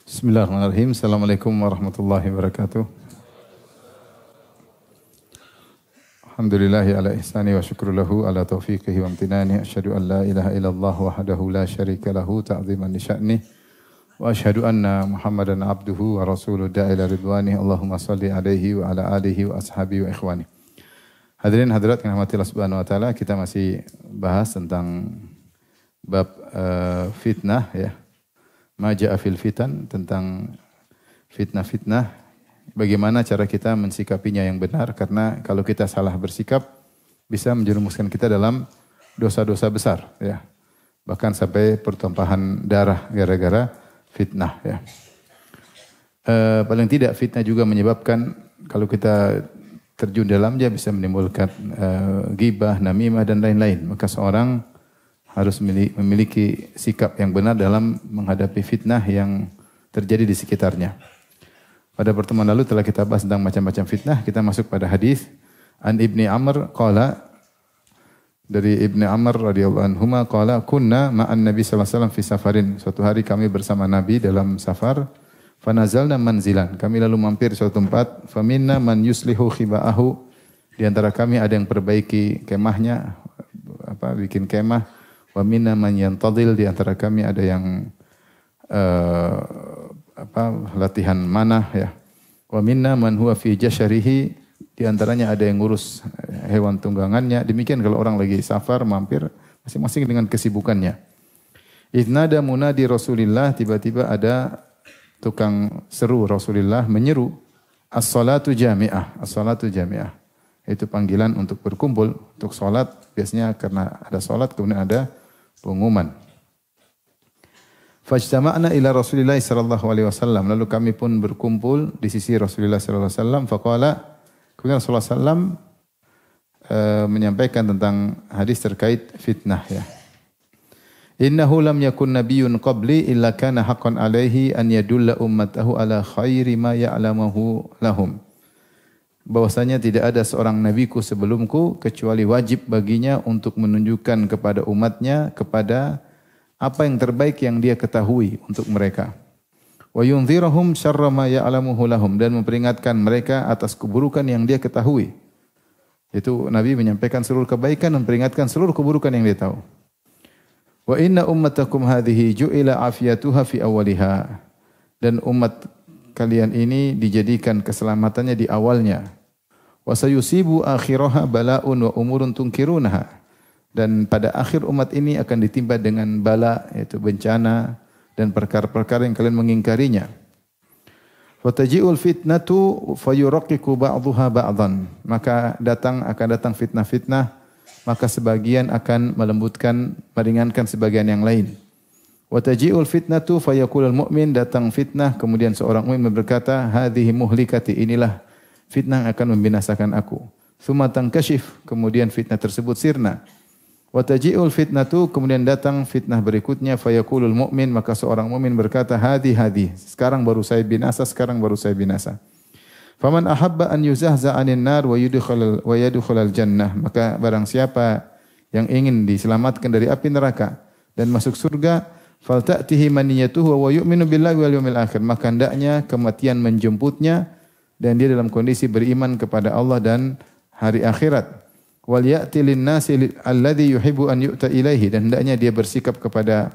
Bismillahirrahmanirrahim. Assalamualaikum warahmatullahi wabarakatuh. Alhamdulillahi ala ihsani wa syukru lahu ala taufiqihi wa amtinani. Asyhadu an la ilaha illallah wahdahu la syarika lahu ta'ziman li sya'ni. Wa asyhadu anna Muhammadan abduhu wa rasuluhu da'ila ridwani. Allahumma salli alaihi wa ala alihi wa ashabihi wa ikhwani. Hadirin hadirat yang rahmati Allah Subhanahu wa taala, kita masih bahas tentang bab fitnah ya. Maja'a fil fitan, tentang fitnah-fitnah, bagaimana cara kita mensikapinya yang benar, karena kalau kita salah bersikap bisa menjerumuskan kita dalam dosa-dosa besar ya. Bahkan sampai pertumpahan darah gara-gara fitnah ya. Paling tidak fitnah juga menyebabkan kalau kita terjun dalamnya bisa menimbulkan ghibah, namimah dan lain-lain. Maka seorang harus memiliki sikap yang benar dalam menghadapi fitnah yang terjadi di sekitarnya. Pada pertemuan lalu telah kita bahas tentang macam-macam fitnah. Kita masuk pada hadis an Ibni Amr qala, dari Ibni Amr radhiyallahu anhuma qala kunna ma'an Nabi sallallahu alaihi wasallam fi safarin. Suatu hari kami bersama Nabi dalam safar. Fanazalna manzilan. Kami lalu mampir di suatu tempat. Faminna man yuslihu khiba'ahu. Di antara kami ada yang perbaiki kemahnya, bikin kemah. Wa minna man yantadil, di antara kami ada yang latihan manah ya. Wa minna man huwa fi jasyarihi, di antaranya ada yang ngurus hewan tunggangannya. Demikian kalau orang lagi safar mampir masing-masing dengan kesibukannya. Idnada munadi Rasulillah, tiba-tiba ada tukang seru Rasulullah menyeru as-salatu jami'ah. As-salatu jami'ah itu panggilan untuk berkumpul untuk salat. Biasanya karena ada salat kemudian ada pengumuman. Fajtama'na ila Rasulillah sallallahu alaihi wasallam. Lalu kami pun berkumpul di sisi Rasulullah sallallahu alaihi wasallam. Faqala, kemudian Rasulullah sallallahu alaihi wasallam menyampaikan tentang hadis terkait fitnah ya. Innahu lam yakun nabiyyun qabli illa kana haqqan alaihi an yadulla ummatahu ala khairi ma ya'lamuhu lahum. Bahwasanya tidak ada seorang nabiku sebelumku kecuali wajib baginya untuk menunjukkan kepada umatnya kepada apa yang terbaik yang dia ketahui untuk mereka. Wa yunzirahum syarra ma ya'lamuhu lahum, dan memperingatkan mereka atas keburukan yang dia ketahui. Itu Nabi menyampaikan seluruh kebaikan dan memperingatkan seluruh keburukan yang dia tahu. Wa inna ummatakum hadhihi ju'ila afiyatuha fi awwaliha, dan umat kalian ini dijadikan keselamatannya di awalnya. Wa sayusibu akhiraha bala'un wa umurun tunkirunaha, dan pada akhir umat ini akan ditimpa dengan bala, yaitu bencana dan perkara-perkara yang kalian mengingkarinya. Wa taji'ul fitnatu fayuraqqiqu ba'dhuha ba'dhan, maka akan datang fitnah-fitnah, maka sebagian akan melembutkan, meringankan sebagian yang lain. Wa taji'ul fitnatu fayaqulul mu'min, datang fitnah kemudian seorang mukmin berkata, hadhihi muhlikati, inilah fitnah akan membinasakan aku. Tsumma tankashif, kemudian fitnah tersebut sirna. Wa taji'ul fitnatu, kemudian datang fitnah berikutnya, fayaqulul mu'min, maka seorang mukmin berkata, hadi, sekarang baru saya binasa. Faman ahabba an yuzahza 'anil nar wa yadkhulal jannah, maka barang siapa yang ingin diselamatkan dari api neraka dan masuk surga, falta'tihi maniyatuhu wa yu'minu billahi wal yawmil akhir, maka hendaknya kematian menjemputnya dan dia dalam kondisi beriman kepada Allah dan hari akhirat. Wal ya'ti lin-nasi alladhi yuhibbu an yu'ta ilaihi, dan hendaknya dia bersikap kepada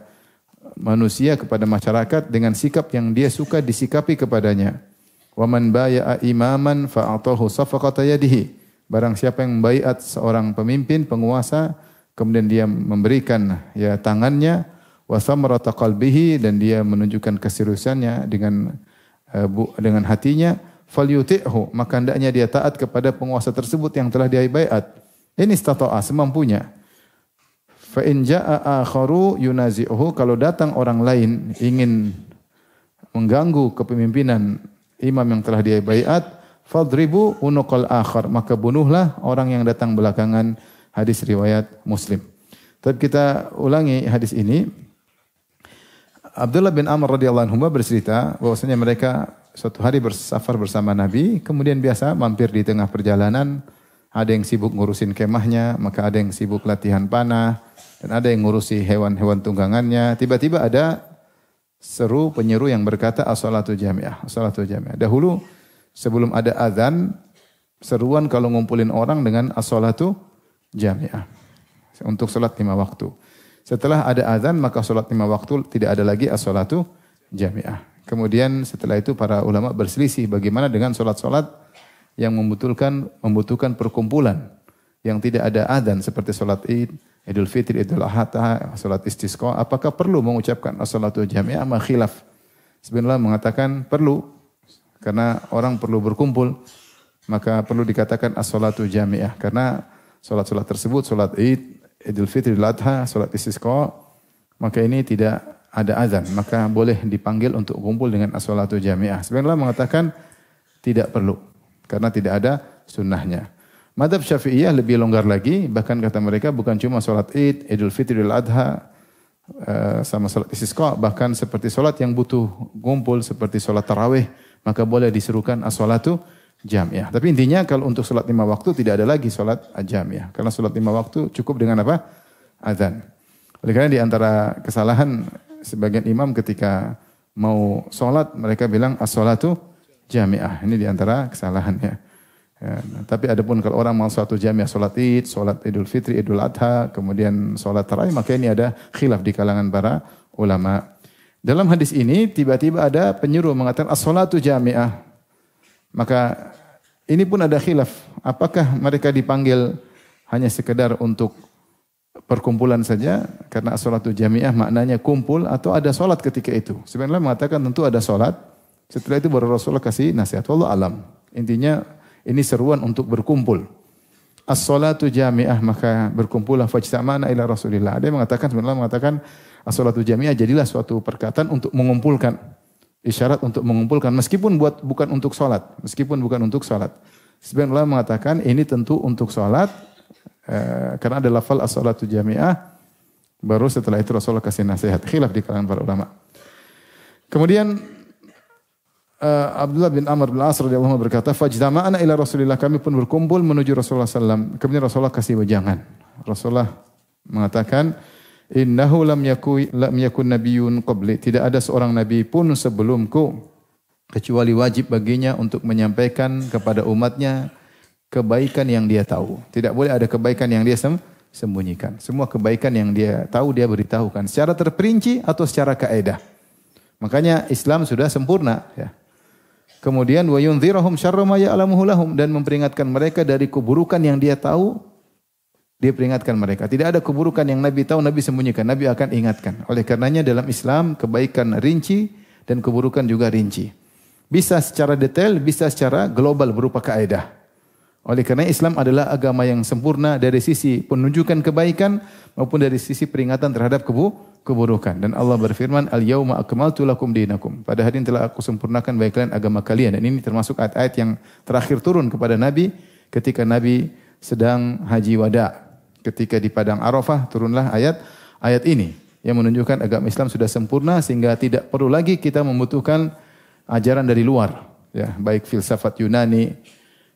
manusia, kepada masyarakat dengan sikap yang dia suka disikapi kepadanya. Wa man baya'a imaman fa'atahu safaqata yadihi, barang siapa yang membaiat seorang pemimpin, penguasa, kemudian dia memberikan ya tangannya, wa samarata qalbihi, dan dia menunjukkan keseriusannya dengan hatinya, falyuti'hu, maka hendaknya dia taat kepada penguasa tersebut yang telah dia baiat. Ini istata'a, semampunya. Fa in jaa'a akharu yunazi'uhu, kalau datang orang lain ingin mengganggu kepemimpinan imam yang telah dia baiat, fadribu unuqal akhar, maka bunuhlah orang yang datang belakangan. Hadis riwayat Muslim. Tapi kita ulangi hadis ini. Abdullah bin Amr radhiyallahu anhu bercerita bahwasanya mereka suatu hari bersafar bersama Nabi, kemudian biasa mampir di tengah perjalanan, ada yang sibuk ngurusin kemahnya, maka ada yang sibuk latihan panah, dan ada yang ngurusi hewan-hewan tunggangannya. Tiba-tiba ada seru penyeru yang berkata as-salatu jami'ah, as-salatu jami'ah. Dahulu sebelum ada azan, seruan kalau ngumpulin orang dengan as-salatu jami'ah untuk salat 5 waktu. Setelah ada azan maka salat 5 waktu tidak ada lagi as-salatu jami'ah. Kemudian setelah itu para ulama berselisih bagaimana dengan salat-salat yang membutuhkan perkumpulan yang tidak ada azan seperti salat Id, Idul Fitri, Idul Adha, salat istisqa, apakah perlu mengucapkan as-salatu jami'ah? Khilaf. Sebenarnya mengatakan perlu karena orang perlu berkumpul, maka perlu dikatakan as-salatu jami'ah karena salat-salat tersebut, salat Id, Idul Fitri, Idul Adha, salat istisqa, maka ini tidak ada azan, maka boleh dipanggil untuk kumpul dengan as-salatu jami'ah. Sebenarnya mengatakan tidak perlu karena tidak ada sunnahnya. Madzhab Syafi'iyah lebih longgar lagi, bahkan kata mereka bukan cuma salat Id, Idul Fitri, Idul Adha sama salat istisqa, bahkan seperti salat yang butuh kumpul seperti salat tarawih, maka boleh diserukan as-salatu jami'ah. Tapi intinya kalau untuk salat 5 waktu tidak ada lagi salat jami'ah. Karena salat 5 waktu cukup dengan apa? Azan. Oleh karena di antara kesalahan sebagian imam ketika mau salat mereka bilang as-salatu jami'ah. Ini di antara kesalahannya. Ya, tapi adapun kalau orang mau salatu jami'ah, salat Id, salat Idul Fitri, Idul Adha, kemudian salat tarawih, maka ini ada khilaf di kalangan para ulama. Dalam hadis ini tiba-tiba ada penyuruh mengatakan as-salatu jami'ah. Maka ini pun ada khilaf. Apakah mereka dipanggil hanya sekedar untuk perkumpulan saja? Karena as-salatu jami'ah maknanya kumpul atau ada solat ketika itu. Sebenarnya mengatakan tentu ada solat. Setelah itu baru Rasulullah kasih nasihat. Wallahu alam. Intinya ini seruan untuk berkumpul. As-salatu jami'ah, maka berkumpullah fajtama'na ila Rasulillah. Ada yang mengatakan, sebenarnya mengatakan as-salatu jami'ah jadilah suatu perkataan untuk mengumpulkan. Isyarat untuk mengumpulkan meskipun bukan untuk salat, Sebagian ulama mengatakan ini tentu untuk salat karena ada lafal as-salatu jami'ah, baru setelah itu Rasulullah kasih nasihat. Khilaf di kalangan para ulama. Kemudian Abdullah bin Amr bin As radhiyallahu anhu berkata, "Fajtama'na ila Rasulillah, kami pun berkumpul menuju Rasulullah sallallahu. Kemudian Rasulullah kasih wejangan. Rasulullah mengatakan, Innahu lam yakun nabiyyun qabli. Tidak ada seorang nabi pun sebelumku kecuali wajib baginya untuk menyampaikan kepada umatnya kebaikan yang dia tahu. Tidak boleh ada kebaikan yang dia sembunyikan. Semua kebaikan yang dia tahu dia beritahukan secara terperinci atau secara kaidah. Makanya Islam sudah sempurna, ya. Kemudian wa yunzirahum syarra ma ya'lamuhu lahum, dan memperingatkan mereka dari keburukan yang dia tahu. Dia peringatkan mereka. Tidak ada keburukan yang Nabi tahu, Nabi sembunyikan. Nabi akan ingatkan. Oleh karenanya dalam Islam kebaikan rinci dan keburukan juga rinci. Bisa secara detail, bisa secara global berupa kaidah. Oleh karena Islam adalah agama yang sempurna dari sisi penunjukan kebaikan maupun dari sisi peringatan terhadap keburukan. Dan Allah berfirman, Al-yawma akmaltu lakum dinakum. Pada hari ini telah aku sempurnakan bagi kalian agama kalian. Dan ini termasuk ayat-ayat yang terakhir turun kepada Nabi ketika Nabi sedang haji wada. Ketika di Padang Arafah turunlah ayat ini yang menunjukkan agama Islam sudah sempurna sehingga tidak perlu lagi kita membutuhkan ajaran dari luar, ya, baik filsafat Yunani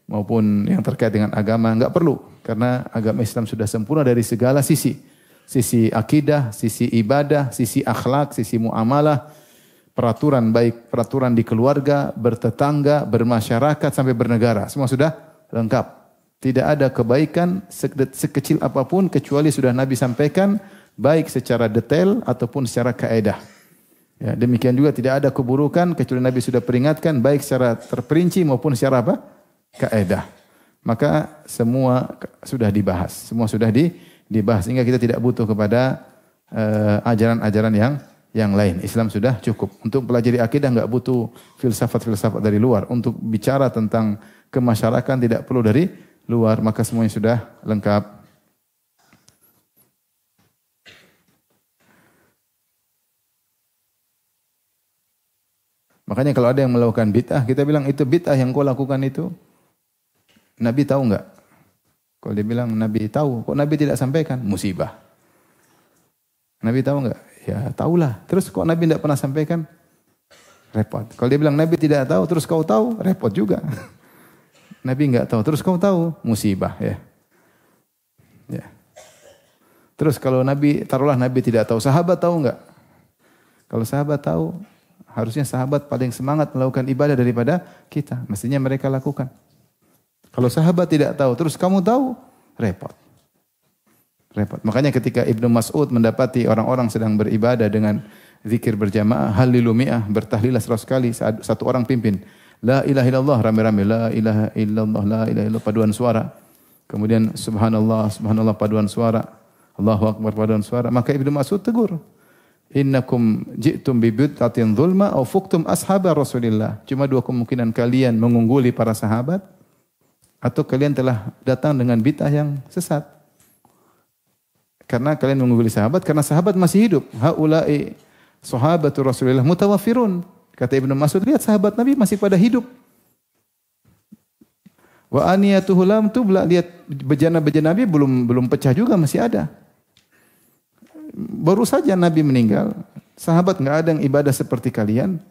maupun yang terkait dengan agama, enggak perlu karena agama Islam sudah sempurna dari segala sisi. Sisi akidah, sisi ibadah, sisi akhlak, sisi muamalah, peraturan baik peraturan di keluarga, bertetangga, bermasyarakat sampai bernegara, semua sudah lengkap. Tidak ada kebaikan sekecil apapun kecuali sudah Nabi sampaikan baik secara detail ataupun secara kaidah. Ya, demikian juga tidak ada keburukan kecuali Nabi sudah peringatkan baik secara terperinci maupun secara apa? Kaidah. Maka semua sudah dibahas, semua sudah dibahas sehingga kita tidak butuh kepada ajaran-ajaran yang lain. Islam sudah cukup. Untuk pelajari akidah enggak butuh filsafat-filsafat dari luar. Untuk bicara tentang kemasyarakatan tidak perlu dari luar, maka semuanya sudah lengkap. Makanya kalau ada yang melakukan bid'ah, kita bilang itu bid'ah yang kau lakukan itu. Nabi tahu enggak? Kalau dia bilang Nabi tahu, kok Nabi tidak sampaikan? Musibah. Nabi tahu enggak? Ya tahulah. Terus kok Nabi tidak pernah sampaikan? Repot. Kalau dia bilang Nabi tidak tahu, terus kau tahu, repot juga. Nabi enggak tahu, terus kau tahu, musibah, ya. Ya. Terus kalau Nabi, taruhlah Nabi tidak tahu, sahabat tahu enggak? Kalau sahabat tahu, harusnya sahabat paling semangat melakukan ibadah daripada kita. Mestinya mereka lakukan. Kalau sahabat tidak tahu, terus kamu tahu, repot. Repot. Makanya ketika Ibnu Mas'ud mendapati orang-orang sedang beribadah dengan zikir berjamaah, halilu mi'ah, bertahlilah 100 kali, satu orang pimpin. La ilaha illallah, rame-rame. La ilaha illallah, la ilaha illallah, paduan suara. Kemudian subhanallah, subhanallah, paduan suara. Allahu akbar, paduan suara. Maka Ibnu Mas'ud tegur. Innakum ji'tum bi bid'atin dzulma aw fuqtum ashabar Rasulillah. Cuma dua kemungkinan, kalian mengungguli para sahabat atau kalian telah datang dengan bid'ah yang sesat. Karena kalian mengungguli sahabat karena sahabat masih hidup. Haula'i sahabatu Rasulillah mutawaffirun. Kata Ibnu Mas'ud, lihat sahabat Nabi masih pada hidup. Wa aniyatuhu lam tubla, lihat bejana-bejana Nabi belum pecah juga, masih ada. Baru saja Nabi meninggal, sahabat enggak ada yang ibadah seperti kalian.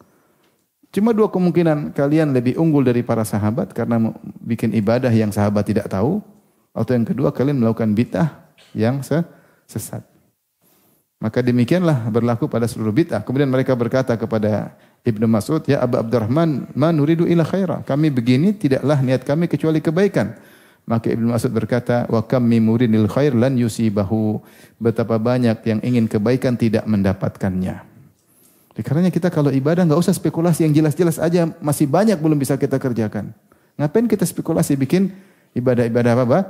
Cuma dua kemungkinan, kalian lebih unggul dari para sahabat karena bikin ibadah yang sahabat tidak tahu, atau yang kedua kalian melakukan bid'ah yang sesat. Maka demikianlah berlaku pada seluruh bid'ah. Kemudian mereka berkata kepada Ibnu Mas'ud, ya Abu Abdurrahman, ma nuridu ila khaira. Kami begini tidaklah niat kami kecuali kebaikan. Maka Ibnu Mas'ud berkata, wa kam min muridil khair lan yusibahu. Betapa banyak yang ingin kebaikan tidak mendapatkannya. Karenanya kita kalau ibadah enggak usah spekulasi, yang jelas-jelas aja masih banyak belum bisa kita kerjakan. Ngapain kita spekulasi bikin ibadah-ibadah apa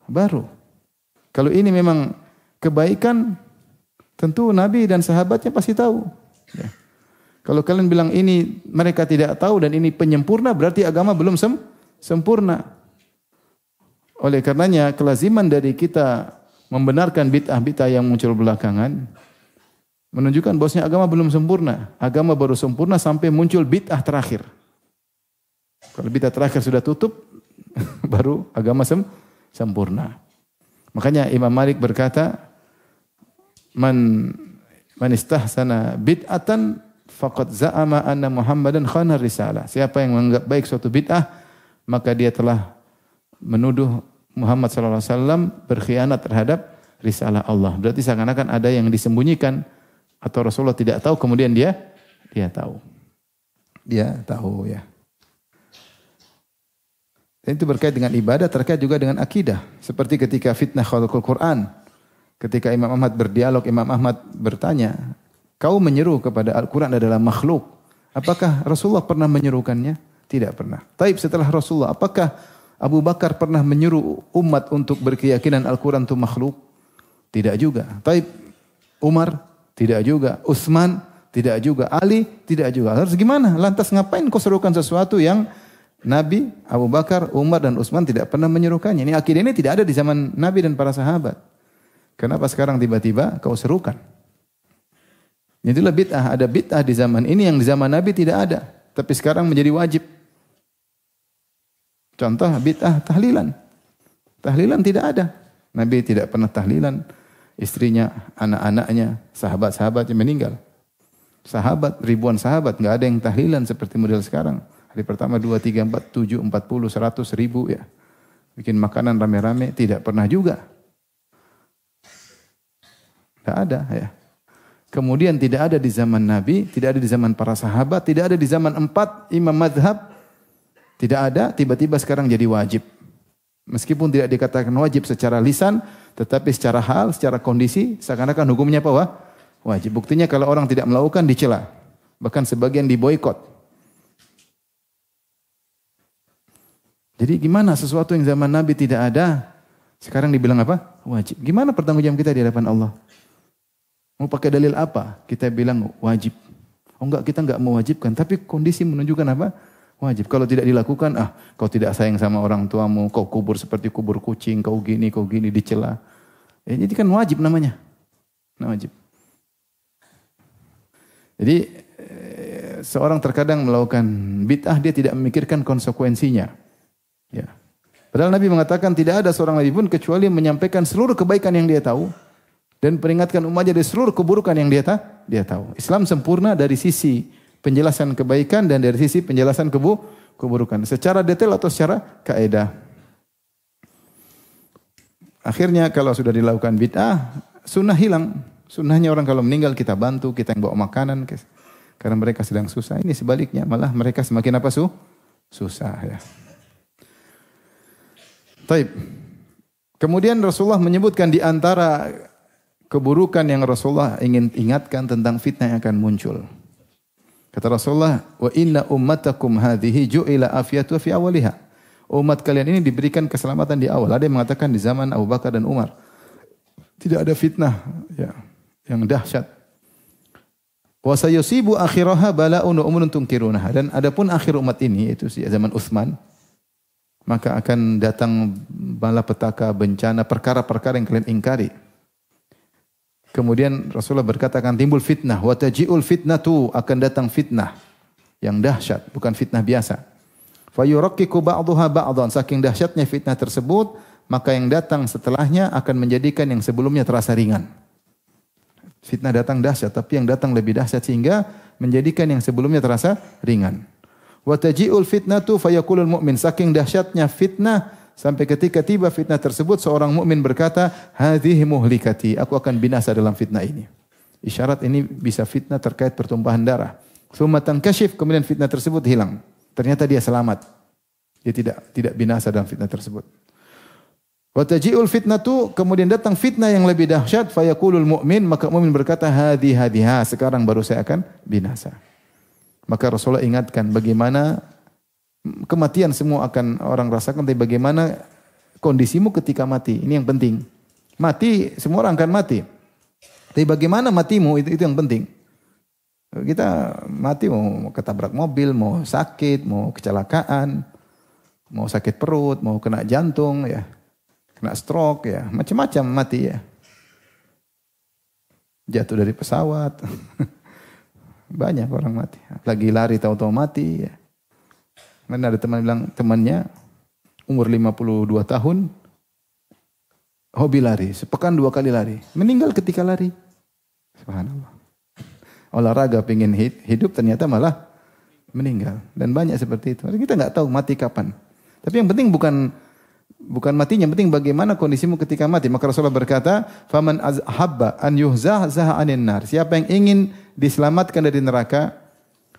baru? Kalau ini memang kebaikan, tentu Nabi dan sahabatnya pasti tahu. Ya. Kalau kalian bilang ini mereka tidak tahu dan ini penyempurna, berarti agama belum sempurna. Oleh karenanya kelaziman dari kita membenarkan bid'ah-bid'ah yang muncul belakangan menunjukkan bahwasanya agama belum sempurna. Agama baru sempurna sampai muncul bid'ah terakhir. Kalau bid'ah terakhir sudah tutup, baru agama sempurna. Makanya Imam Malik berkata, Man istahsana bid'atan faqad za'ama anna Muhammadan khana risalah. Siapa yang menganggap baik suatu bid'ah, maka dia telah menuduh Muhammad sallallahu alaihi wasallam berkhianat terhadap risalah Allah. Berarti seakan-akan ada yang disembunyikan atau Rasulullah tidak tahu, kemudian dia tahu. Dia tahu ya. Dan itu berkait dengan ibadah, terkait juga dengan akidah. Seperti ketika fitnah khalqul Quran. Ketika Imam Ahmad berdialog, Imam Ahmad bertanya, kau menyeru kepada Al-Quran adalah makhluk. Apakah Rasulullah pernah menyerukannya? Tidak pernah. Taib setelah Rasulullah, apakah Abu Bakar pernah menyuruh umat untuk berkeyakinan Al-Quran itu makhluk? Tidak juga. Taib Umar? Tidak juga. Utsman? Tidak juga. Ali? Tidak juga. Harus gimana? Lantas ngapain kau serukan sesuatu yang Nabi, Abu Bakar, Umar dan Utsman tidak pernah menyerukannya? Ini akidah ini tidak ada di zaman Nabi dan para sahabat. Kenapa sekarang tiba-tiba kau serukan? Itulah bid'ah. Ada bid'ah di zaman ini yang di zaman Nabi tidak ada. Tapi sekarang menjadi wajib. Contoh bid'ah tahlilan. Tahlilan tidak ada. Nabi tidak pernah tahlilan. Istrinya, anak-anaknya, sahabat-sahabatnya meninggal. Sahabat, ribuan sahabat. Enggak ada yang tahlilan seperti model sekarang. Hari pertama 2, 3, 4, 7, 40, 100, 1000 ya. Bikin makanan rame-rame. Tidak pernah juga. Tidak ada ya. Kemudian tidak ada di zaman Nabi, tidak ada di zaman para sahabat, tidak ada di zaman 4 imam mazhab. Tidak ada, tiba-tiba sekarang jadi wajib. Meskipun tidak dikatakan wajib secara lisan, tetapi secara hal, secara kondisi, seakan-akan hukumnya apa? Wajib. Buktinya kalau orang tidak melakukan dicela. Bahkan sebagian diboikot. Jadi gimana sesuatu yang zaman Nabi tidak ada, sekarang dibilang apa? Wajib. Gimana pertanggungjawaban kita di hadapan Allah? Mau pakai dalil apa? Kita bilang wajib. Oh enggak, kita enggak mewajibkan. Tapi kondisi menunjukkan apa? Wajib. Kalau tidak dilakukan, kau tidak sayang sama orang tuamu, kau kubur seperti kubur kucing, kau gini, dicela. Ya, jadi kan wajib namanya. Wajib. Jadi seorang terkadang melakukan bid'ah, dia tidak memikirkan konsekuensinya. Ya. Padahal Nabi mengatakan tidak ada seorang Nabi pun kecuali menyampaikan seluruh kebaikan yang dia tahu. Dan peringatkan umatnya dari seluruh keburukan yang dia tahu. Islam sempurna dari sisi penjelasan kebaikan dan dari sisi penjelasan keburukan. Secara detail atau secara kaidah. Akhirnya kalau sudah dilakukan bid'ah, sunnah hilang. Sunnahnya orang kalau meninggal kita bantu, kita yang bawa makanan. Karena mereka sedang susah. Ini sebaliknya, malah mereka semakin apa susah ya. Taib. Kemudian Rasulullah menyebutkan di antara keburukan yang Rasulullah ingin ingatkan tentang fitnah yang akan muncul. Kata Rasulullah, "Wa inna ummatakum hadhihi ju'ila afiyatu fi awaliha." Umat kalian ini diberikan keselamatan di awal. Ada yang mengatakan di zaman Abu Bakar dan Umar. Tidak ada fitnah ya, yang dahsyat. Wa sayusibu akhiraha bala'un wa umrun tunkirunaha. Dan adapun akhir umat ini itu zaman Utsman, maka akan datang malapetaka, bencana, perkara-perkara yang kalian ingkari. Kemudian Rasulullah berkata akan timbul fitnah, wa taji'ul fitnatu, akan datang fitnah yang dahsyat, bukan fitnah biasa. Fa yurakkiku ba'daha ba'dhan, saking dahsyatnya fitnah tersebut, maka yang datang setelahnya akan menjadikan yang sebelumnya terasa ringan. Fitnah datang dahsyat, tapi yang datang lebih dahsyat sehingga menjadikan yang sebelumnya terasa ringan. Wa taji'ul fitnatu fayaqulul mu'min, saking dahsyatnya fitnah sampai ketika tiba fitnah tersebut seorang mukmin berkata, hadhihi muhlikati, aku akan binasa dalam fitnah ini. Isyarat ini bisa fitnah terkait pertumpahan darah. Tsumma tankashif, kemudian fitnah tersebut hilang. Ternyata dia selamat. Dia tidak binasa dalam fitnah tersebut. Wa taji'ul fitnatu, kemudian datang fitnah yang lebih dahsyat, fayaqulul mu'min, maka mukmin berkata, hadiha, sekarang baru saya akan binasa. Maka Rasulullah ingatkan bagaimana kematian semua akan orang rasakan, tapi bagaimana kondisimu ketika mati. Ini yang penting. Mati, semua orang akan mati. Tapi bagaimana matimu, itu yang penting. Kita mati mau ketabrak mobil, mau sakit, mau kecelakaan, mau sakit perut, mau kena jantung, ya, kena stroke, ya, macam-macam mati ya. Jatuh dari pesawat. Banyak orang mati. Lagi lari tahu-tahu mati ya. Mana ada teman bilang temannya umur 52 tahun hobi lari, sepekan 2 kali lari, meninggal ketika lari. Subhanallah. Olahraga pengen hidup ternyata malah meninggal, dan banyak seperti itu. Kita nggak tahu mati kapan. Tapi yang penting bukan matinya, yang penting bagaimana kondisimu ketika mati. Maka Rasulullah berkata, "Faman habba an yuhzaha 'anil nar." Siapa yang ingin diselamatkan dari neraka,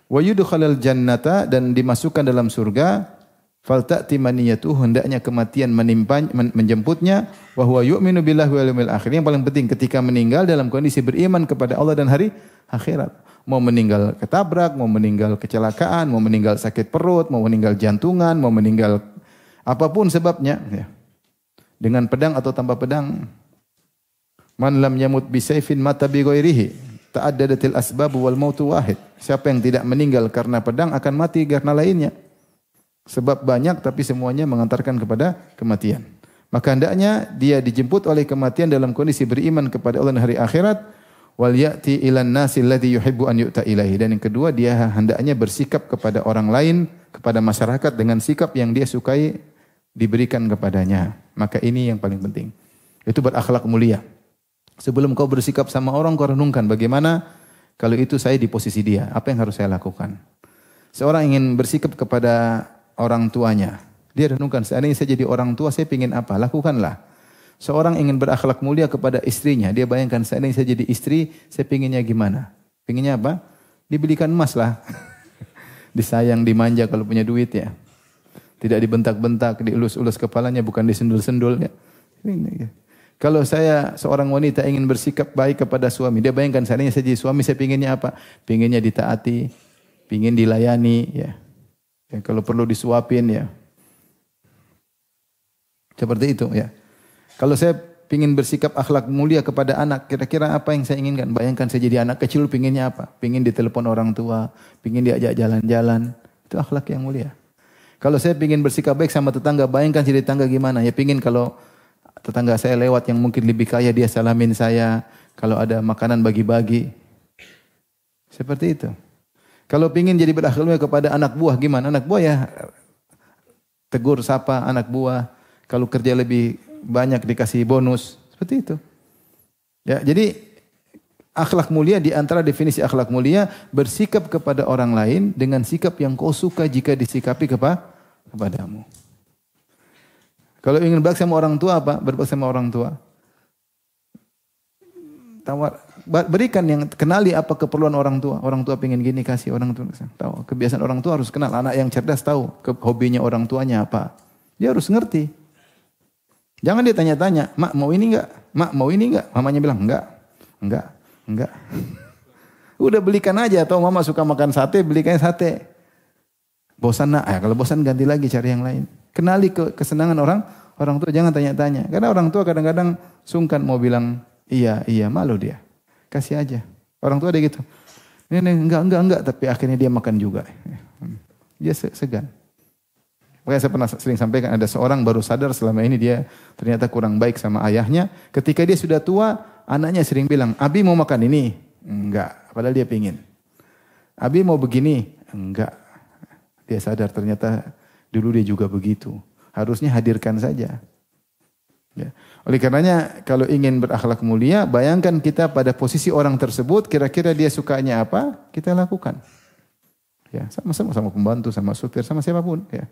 wa yudkhalal jannata, dan dimasukkan dalam surga, falta'ti maniyatuhu, hendaknya kematian menjemputnya, wa huwa yu'minu billahi wal yawmil akhir. Yang paling penting ketika meninggal dalam kondisi beriman kepada Allah dan hari akhirat. Mau meninggal ketabrak, mau meninggal kecelakaan, mau meninggal sakit perut, mau meninggal jantungan, mau meninggal apapun sebabnya, ya. Dengan pedang atau tanpa pedang. Man lam yamut bisayfin mata bi ghairihi. Ta'addadatil asbab wal mautu wahid. Siapa yang tidak meninggal karena pedang akan mati karena lainnya. Sebab banyak tapi semuanya mengantarkan kepada kematian. Maka hendaknya dia dijemput oleh kematian dalam kondisi beriman kepada Allah dan hari akhirat. Wal ya'ti ilan nasi alladhi yuhibbu an yu'ta ilaihi. Dan yang kedua, dia hendaknya bersikap kepada orang lain, kepada masyarakat dengan sikap yang dia sukai diberikan kepadanya. Maka ini yang paling penting. Itu berakhlak mulia. Sebelum kau bersikap sama orang, kau renungkan bagaimana kalau itu saya di posisi dia, apa yang harus saya lakukan. Seorang ingin bersikap kepada orang tuanya, dia renungkan, seandainya saya jadi orang tua, saya ingin apa? Lakukanlah. Seorang ingin berakhlak mulia kepada istrinya, dia bayangkan, seandainya saya jadi istri, saya pinginnya gimana? Pinginnya apa? Dibelikan emas lah. Disayang, dimanja kalau punya duit ya. Tidak dibentak-bentak, dielus-elus kepalanya, bukan disendul-sendul ya. Kalau saya seorang wanita ingin bersikap baik kepada suami, dia bayangkan, seandainya saya jadi suami, saya pinginnya apa? Pinginnya ditaati, pingin dilayani ya. Ya, kalau perlu disuapin ya. Seperti itu ya. Kalau saya pingin bersikap akhlak mulia kepada anak, kira-kira apa yang saya inginkan? Bayangkan saya jadi anak kecil, pinginnya apa? Pingin ditelepon orang tua, pingin diajak jalan-jalan. Itu akhlak yang mulia. Kalau saya pingin bersikap baik sama tetangga, bayangkan jadi tetangga gimana? Ya pingin kalau tetangga saya lewat yang mungkin lebih kaya, dia salamin saya. Kalau ada makanan bagi-bagi. Seperti itu. Kalau pingin jadi berakhlak mulia kepada anak buah, gimana? Anak buah ya tegur, sapa anak buah. Kalau kerja lebih banyak dikasih bonus, seperti itu. Ya, jadi akhlak mulia, di antara definisi akhlak mulia, bersikap kepada orang lain dengan sikap yang kau suka jika disikapi kepadamu. Kalau ingin berbakti sama orang tua apa? Berbakti sama orang tua. berikan yang kenali apa keperluan orang tua. Orang tua pengen gini kasih orang tua. Tahu kebiasaan orang tua harus kenal. Anak yang cerdas tahu hobinya orang tuanya apa. Dia harus ngerti. Jangan dia tanya-tanya, mak mau ini enggak? Mak mau ini enggak? Mamanya bilang enggak. Udah belikan aja. Atau mama suka makan sate, belikan sate. Bosan nak, kalau bosan ganti lagi cari yang lain. Kenali kesenangan orang tua, jangan tanya-tanya. Karena orang tua kadang-kadang sungkan mau bilang iya, malu dia. Kasih aja. Orang tua ada gitu. Ini enggak, tapi akhirnya dia makan juga. Dia segan. Makanya saya pernah sering sampaikan ada seorang baru sadar selama ini dia ternyata kurang baik sama ayahnya. Ketika dia sudah tua, anaknya sering bilang, "Abi mau makan ini?" Enggak, padahal dia pingin. "Abi mau begini?" Enggak. Dia sadar ternyata dulu dia juga begitu. Harusnya hadirkan saja. Ya. Oleh karenanya kalau ingin berakhlak mulia, bayangkan kita pada posisi orang tersebut, kira-kira dia sukanya apa, kita lakukan. Ya, sama pembantu, sama supir, sama siapapun. Ya.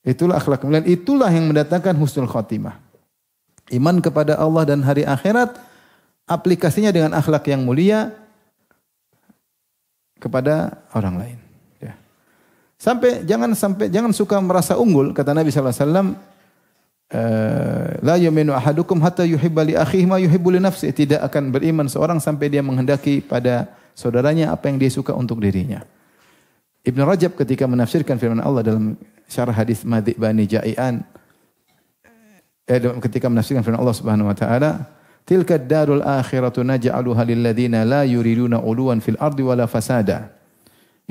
Itulah akhlak mulia. Itulah yang mendatangkan husnul khotimah. Iman kepada Allah dan hari akhirat, aplikasinya dengan akhlak yang mulia kepada orang lain. Jangan suka merasa unggul, kata Nabi sallallahu alaihi wasallam, la yu'minu ahadukum hatta yuhibba li akhihi ma yuhibbu li nafsihi. Tidak akan beriman seorang sampai dia menghendaki pada saudaranya apa yang dia suka untuk dirinya. Ibnu Rajab ketika menafsirkan firman Allah dalam syarah hadis Madhi Bani Ja'ian, ketika menafsirkan firman Allah Subhanahu wa taala, tilka darul akhiratu naj'aluha lil ladzina la yuriduna uluwan fil ardi wala fasada.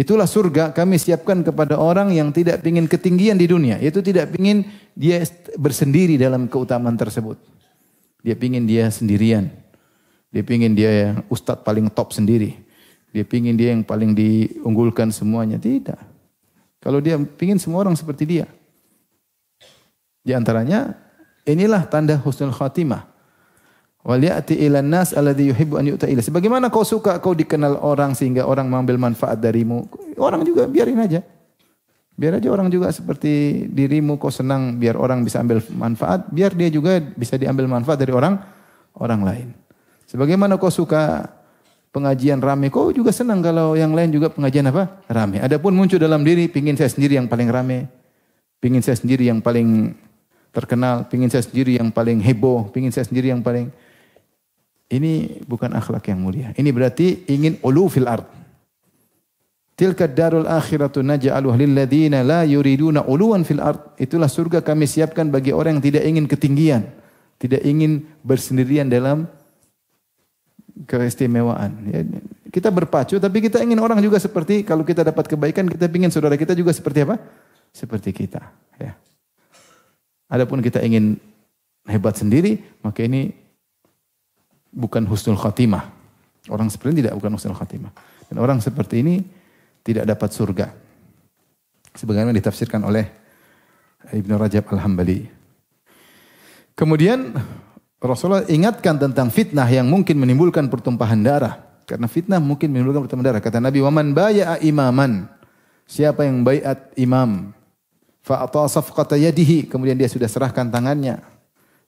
Itulah surga kami siapkan kepada orang yang tidak ingin ketinggian di dunia. Yaitu tidak ingin dia bersendiri dalam keutamaan tersebut. Dia ingin dia sendirian. Dia ingin dia yang ustadz paling top sendiri. Dia ingin dia yang paling diunggulkan semuanya. Tidak. Kalau dia ingin semua orang seperti dia. Di antaranya inilah tanda husnul khatimah. Wal ya'ti ilan nas alladhi yuhibbu an yu'ta ila. Sebagaimana kau suka kau dikenal orang sehingga orang mengambil manfaat darimu, orang juga biarin aja. Biar aja orang juga seperti dirimu, kau senang biar orang bisa ambil manfaat, biar dia juga bisa diambil manfaat dari orang lain. Sebagaimana kau suka pengajian rame, kau juga senang kalau yang lain juga pengajian apa? Rame. Adapun muncul dalam diri, pingin saya sendiri yang paling rame, pingin saya sendiri yang paling terkenal, pingin saya sendiri yang paling heboh, pingin saya sendiri yang paling. Ini bukan akhlak yang mulia. Ini berarti ingin ulu fil ard. Tilka darul akhiratu naj'aluha lil ladzina la yuriduna uluwan fil ard. Itulah surga kami siapkan bagi orang yang tidak ingin ketinggian, tidak ingin bersendirian dalam keistimewaan. Ya, kita berpacu tapi kita ingin orang juga seperti, kalau kita dapat kebaikan kita ingin saudara kita juga seperti apa? Seperti kita, ya. Adapun kita ingin hebat sendiri, maka ini bukan husnul khatimah. Orang seperti ini tidak bukan husnul khatimah. Dan orang seperti ini tidak dapat surga. Sebagaimana ditafsirkan oleh Ibnu Rajab Al-Hambali. Kemudian Rasulullah ingatkan tentang fitnah yang mungkin menimbulkan pertumpahan darah. Karena fitnah mungkin menimbulkan pertumpahan darah. Kata Nabi, "Waman baya'a imaman." Siapa yang baiat imam, fa'ata safqata yadihi, kemudian dia sudah serahkan tangannya.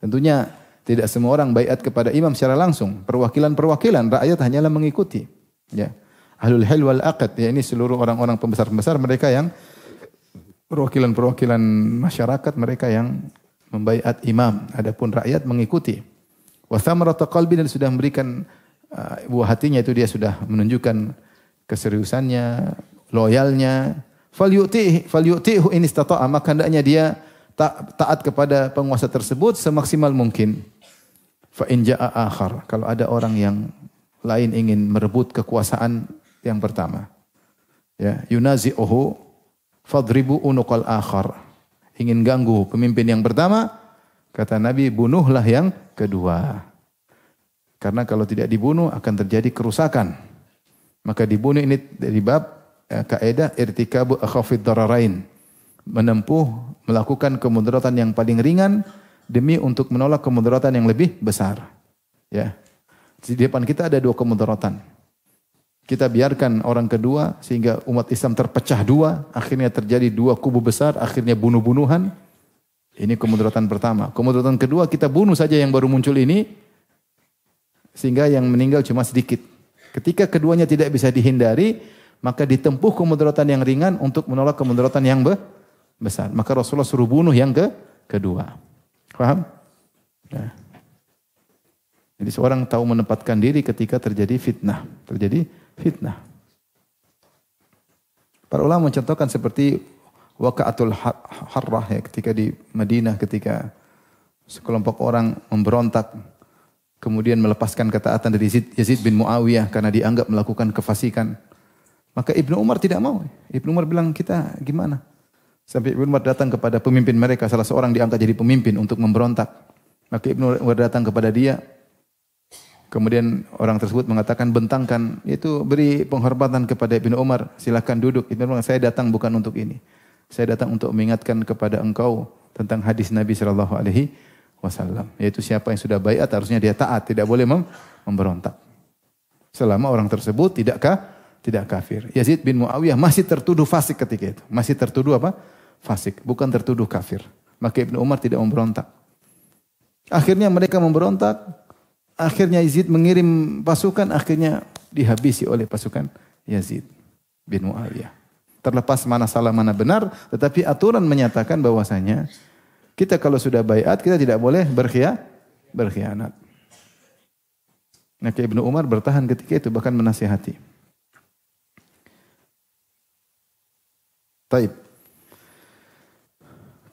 Tentunya tidak semua orang baiat kepada imam secara langsung. Perwakilan-perwakilan, rakyat hanyalah mengikuti. Ya. Ahlul hil wal aqd, ya, ini seluruh orang-orang pembesar-pembesar, mereka yang perwakilan-perwakilan masyarakat, mereka yang membaiat imam. Adapun rakyat mengikuti. Wa thamaratu qalbi, dan sudah memberikan buah hatinya, itu dia sudah menunjukkan keseriusannya, loyalnya. Falyuti'hu in istata'a, maka hendaknya dia taat kepada penguasa tersebut semaksimal mungkin. Fa in ja'a akhar, kalau ada orang yang lain ingin merebut kekuasaan yang pertama, ya, yunazi'uhu fadribu unuqal akhar, ingin ganggu pemimpin yang pertama, kata Nabi, bunuhlah yang kedua. Karena kalau tidak dibunuh akan terjadi kerusakan. Maka dibunuh ini dari bab kaidah irtikabu akhafid dararain, melakukan kemudaratan yang paling ringan demi untuk menolak kemudaratan yang lebih besar. Ya. Di depan kita ada dua kemudaratan. Kita biarkan orang kedua sehingga umat Islam terpecah dua, akhirnya terjadi dua kubu besar, akhirnya bunuh-bunuhan. Ini kemudaratan pertama. Kemudaratan kedua, kita bunuh saja yang baru muncul ini, sehingga yang meninggal cuma sedikit. Ketika keduanya tidak bisa dihindari, maka ditempuh kemudaratan yang ringan untuk menolak kemudaratan yang besar. Maka Rasulullah suruh bunuh yang kedua. Paham? Nah. Jadi seorang tahu menempatkan diri ketika terjadi fitnah. Terjadi fitnah. Para ulama mencontohkan seperti Waqa'atul Harrah ya, ketika di Madinah ketika sekelompok orang memberontak kemudian melepaskan ketaatan dari Yazid bin Muawiyah karena dianggap melakukan kefasikan. Maka Ibnu Umar tidak mau. Ibnu Umar bilang, kita gimana? Sampai Ibnu Umar datang kepada pemimpin mereka, salah seorang diangkat jadi pemimpin untuk memberontak. Maka Ibnu Umar datang kepada dia. Kemudian orang tersebut mengatakan, bentangkan, itu beri penghormatan kepada Ibnu Umar, silakan duduk. Ibnu Umar, saya datang bukan untuk ini. Saya datang untuk mengingatkan kepada engkau tentang hadis Nabi SAW. Yaitu siapa yang sudah baiat harusnya dia taat, tidak boleh memberontak. Selama orang tersebut tidak kafir. Yazid bin Muawiyah masih tertuduh fasik ketika itu. Masih tertuduh apa? Fasik, bukan tertuduh kafir. Maka Ibnu Umar tidak memberontak. Akhirnya mereka memberontak. Akhirnya Yazid mengirim pasukan, akhirnya dihabisi oleh pasukan Yazid bin Muawiyah. Terlepas mana salah mana benar, tetapi aturan menyatakan bahwasanya kita kalau sudah baiat kita tidak boleh berkhianat. Maka Ibnu Umar bertahan ketika itu, bahkan menasihati. Taib.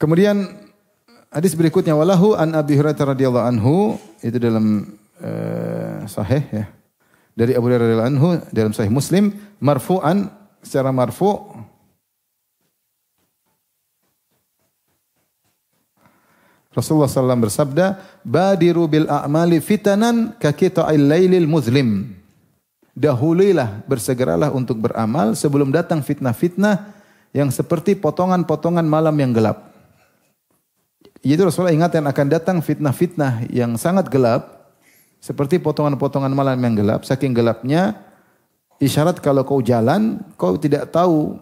Kemudian hadis berikutnya, walahu an Abi Hurairah radhiyallahu anhu, itu dalam sahih ya. Dari Abu Hurairah radhiyallahu anhu dalam sahih Muslim, marfu'an, secara marfu' Rasulullah SAW bersabda, badiru bil a'mali fitanan kakita'il lailil muzlim. Dahulilah, bersegeralah untuk beramal sebelum datang fitnah-fitnah yang seperti potongan-potongan malam yang gelap. Jadi Rasulullah ingatkan akan datang fitnah-fitnah yang sangat gelap, seperti potongan-potongan malam yang gelap. Saking gelapnya, isyarat kalau kau jalan, kau tidak tahu,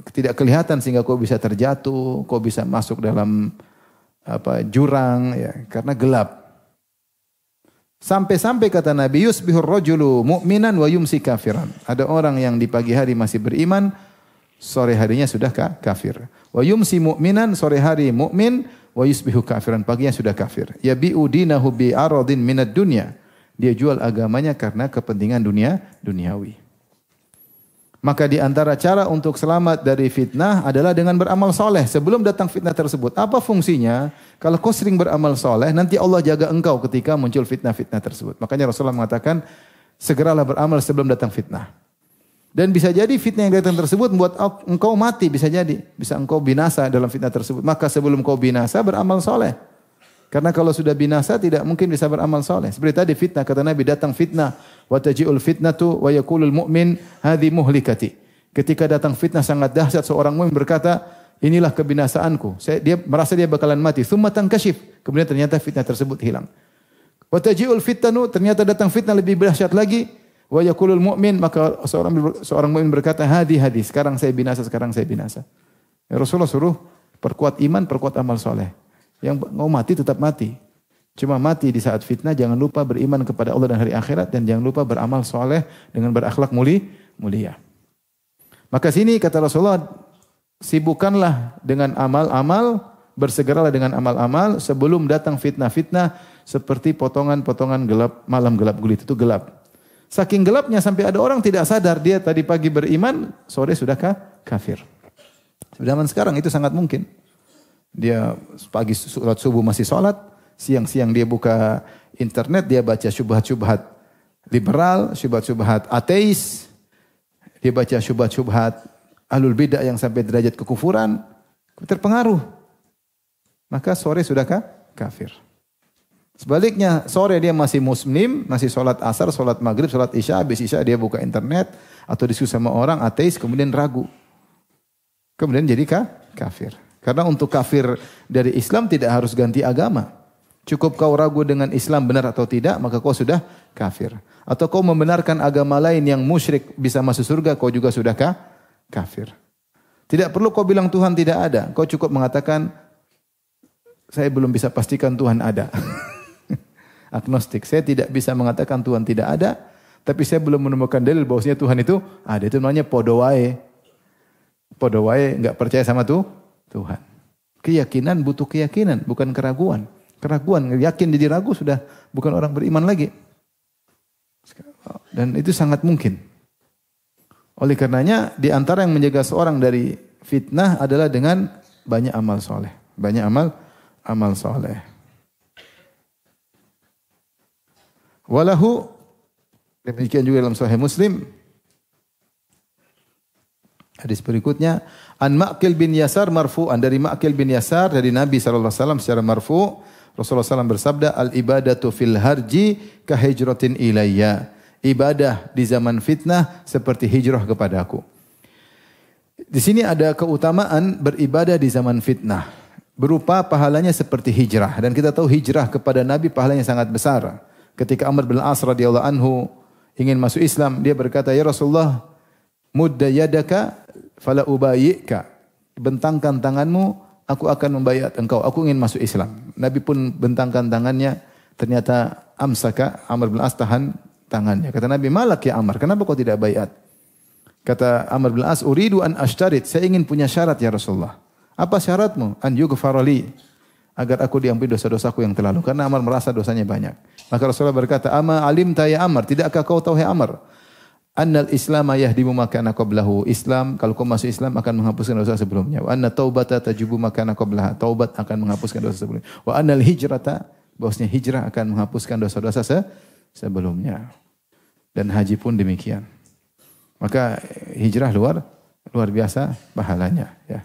tidak kelihatan sehingga kau bisa terjatuh, kau bisa masuk dalam jurang ya, karena gelap. Sampai-sampai kata Nabi, yusbihur rajulu mu'minan wa yumsi kafiran. Ada orang yang di pagi hari masih beriman, sore harinya sudah kafir. Wa yumsi mu'minan, sore hari mu'min, wa yusbihu kafiran, paginya sudah kafir. Yabi'u dinahu bi aradin minad dunya. Dia jual agamanya karena kepentingan duniawi. Maka di antara cara untuk selamat dari fitnah adalah dengan beramal soleh sebelum datang fitnah tersebut. Apa fungsinya? Kalau kau sering beramal soleh, nanti Allah jaga engkau ketika muncul fitnah-fitnah tersebut. Makanya Rasulullah mengatakan, segeralah beramal sebelum datang fitnah. Dan bisa jadi fitnah yang datang tersebut membuat engkau mati, bisa jadi. Bisa engkau binasa dalam fitnah tersebut. Maka sebelum kau binasa, beramal soleh. Karena kalau sudah binasa tidak mungkin bisa beramal soleh. Seperti tadi fitnah, kata Nabi, datang fitnah. Wa taji'ul fitnatu wa yakulul mu'min hadhi muhlikati. Ketika datang fitnah sangat dahsyat, seorang mu'min berkata, inilah kebinasaanku. Dia merasa dia bakalan mati. Thumma tankashif. Kemudian ternyata fitnah tersebut hilang. Wa taji'ul fitnatu, ternyata datang fitnah lebih dahsyat lagi. Wa yakulul mu'min, maka seorang mu'min berkata, hadhi, sekarang saya binasa. Ya, Rasulullah suruh perkuat iman, perkuat amal soleh. Yang mau mati tetap mati. Cuma mati di saat fitnah, jangan lupa beriman kepada Allah dan hari akhirat, dan jangan lupa beramal soleh dengan berakhlak mulia. Maka sini kata Rasulullah, sibukkanlah dengan amal-amal, bersegeralah dengan amal-amal sebelum datang fitnah-fitnah seperti potongan-potongan gelap, malam gelap gulita, itu gelap. Saking gelapnya sampai ada orang tidak sadar, dia tadi pagi beriman, sore sudah kafir. Zaman sekarang itu sangat mungkin. Dia pagi sholat subuh masih sholat, siang-siang dia buka internet, dia baca syubhat-syubhat liberal, syubhat-syubhat ateis, dia baca syubhat-syubhat ahlul bidah yang sampai derajat kekufuran, terpengaruh. Maka sore sudah kafir. Sebaliknya sore dia masih muslim, masih sholat asar, sholat maghrib, sholat isya, habis isya dia buka internet atau diskusi sama orang ateis, kemudian ragu. Kemudian jadi kafir. Karena untuk kafir dari Islam tidak harus ganti agama. Cukup kau ragu dengan Islam benar atau tidak, maka kau sudah kafir. Atau kau membenarkan agama lain yang musyrik bisa masuk surga, kau juga sudah kafir. Tidak perlu kau bilang Tuhan tidak ada. Kau cukup mengatakan, saya belum bisa pastikan Tuhan ada. Agnostik. Saya tidak bisa mengatakan Tuhan tidak ada, tapi saya belum menemukan dalil bahwasanya Tuhan itu ada. Itu namanya podo wae. Podo wae enggak percaya sama Tuhan. Keyakinan butuh keyakinan, bukan keraguan. Keraguan, yakin jadi ragu sudah bukan orang beriman lagi. Dan itu sangat mungkin. Oleh karenanya di antara yang menjaga seorang dari fitnah adalah dengan banyak amal soleh. Banyak amal soleh. Walahu, demikian juga dalam Sahih Muslim. Hadis berikutnya, An Ma'qil bin Yasar marfu'an, dari Ma'qil bin Yasar dari Nabi SAW secara marfu', Rasulullah SAW bersabda, Al-ibadatu fil harji kahijratin ilayya. Ibadah di zaman fitnah seperti hijrah kepadaku. Di sini ada keutamaan beribadah di zaman fitnah. Berupa pahalanya seperti hijrah. Dan kita tahu hijrah kepada Nabi pahalanya sangat besar. Ketika Amr bin As radhiyallahu anhu ingin masuk Islam, dia berkata, Ya Rasulullah, mudda yadaka fala ubayyika. Bentangkan tanganmu, aku akan membayat engkau. Aku ingin masuk Islam. Nabi pun bentangkan tangannya. Ternyata amsaka, Amr bin As tahan tangannya. Kata Nabi, malak ya Amr, kenapa kau tidak bayat? Kata Amr bin As, uridu an ashtarit, saya ingin punya syarat ya Rasulullah. Apa syaratmu? An yughfarali, agar aku diampuni dosa-dosaku yang terlalu. Karena Amr merasa dosanya banyak. Maka Rasulullah berkata, ama alimta ya Amr, tidakkah kau tahu ya Amr? Annal Islam yahdimu ma kana qablahu. Islam, kalau kau masuk Islam akan menghapuskan dosa sebelumnya. Wa anna taubata tajubu ma kana qablaha. Taubat akan menghapuskan dosa sebelumnya. Wa annal hijrata, bahwasanya hijrah akan menghapuskan dosa-dosa sebelumnya. Dan haji pun demikian. Maka hijrah luar biasa pahalanya, ya.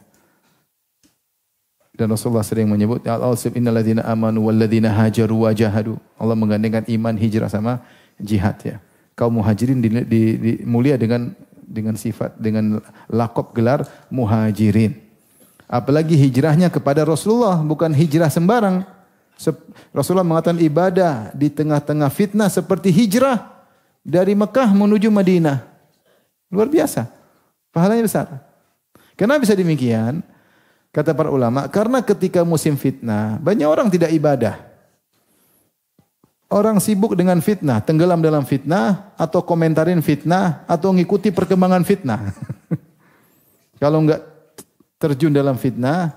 Dan Rasulullah sering menyebut al-asib innal ladzina amanu wal ladzina hajaru wa jahadu. Allah menggandengkan iman, hijrah sama jihad, ya. Kaum muhajirin mulia dengan sifat, dengan lakop gelar muhajirin. Apalagi hijrahnya kepada Rasulullah, bukan hijrah sembarang. Rasulullah mengatakan ibadah di tengah-tengah fitnah seperti hijrah dari Mekah menuju Madinah. Luar biasa. Pahalanya besar. Kenapa bisa demikian? Kata para ulama, karena ketika musim fitnah, banyak orang tidak ibadah. Orang sibuk dengan fitnah, tenggelam dalam fitnah, atau komentarin fitnah, atau mengikuti perkembangan fitnah. Kalau enggak terjun dalam fitnah,